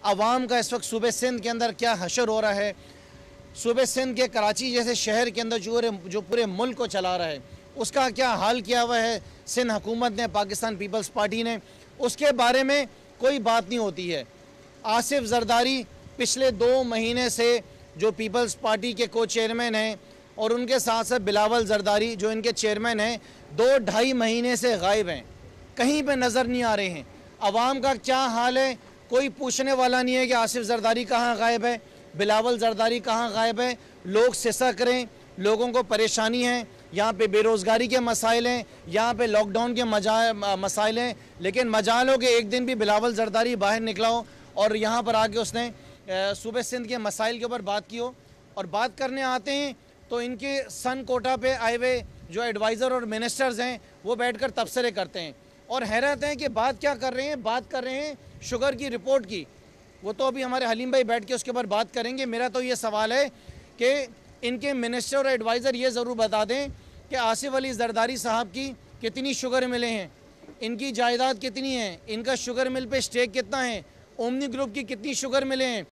आवाम का इस वक्त सूबे सिंध के अंदर क्या हशर हो रहा है, सूबे सिंध के कराची जैसे शहर के अंदर जो पूरे मुल्क को चला रहा है उसका क्या हाल किया हुआ है सिंध हुकूमत ने, पाकिस्तान पीपल्स पार्टी ने, उसके बारे में कोई बात नहीं होती है। आसिफ जरदारी पिछले 2 महीने से जो पीपल्स पार्टी के को चेयरमैन हैं और उनके साथ साथ बिलावल जरदारी जो इनके चेयरमैन हैं 2-2.5 महीने से गायब हैं, कहीं पे नज़र नहीं आ रहे हैं। अवाम का क्या हाल है कोई पूछने वाला नहीं है कि आसिफ जरदारी कहाँ गायब है, बिलावल जरदारी कहाँ गायब है। लोग सिसक रहे हैं, लोगों को परेशानी है, यहाँ पे बेरोज़गारी के मसाइल हैं, यहाँ पे लॉकडाउन के मसाइल हैं, लेकिन मजाल हो कि एक दिन भी बिलावल जरदारी बाहर निकला हो और यहाँ पर आके उसने सूबे सिंध के मसाइल के ऊपर बात की हो। और बात करने आते हैं तो इनके सन कोटा पे आए हुए जो एडवाइज़र और मिनिस्टर्स हैं वो बैठकर तबसरे करते हैं और हैरत है कि बात क्या कर रहे हैं, बात कर रहे हैं शुगर की रिपोर्ट की। वो तो अभी हमारे हलीम भाई बैठ के उसके ऊपर बात करेंगे। मेरा तो ये सवाल है कि इनके मिनिस्टर और एडवाइज़र ये ज़रूर बता दें कि आसिफ अली जरदारी साहब की कितनी शुगर मिले हैं, इनकी जायदाद कितनी है, इनका शुगर मिल पे स्टेक कितना है, ओमनी ग्रुप की कितनी शुगर मिले हैं।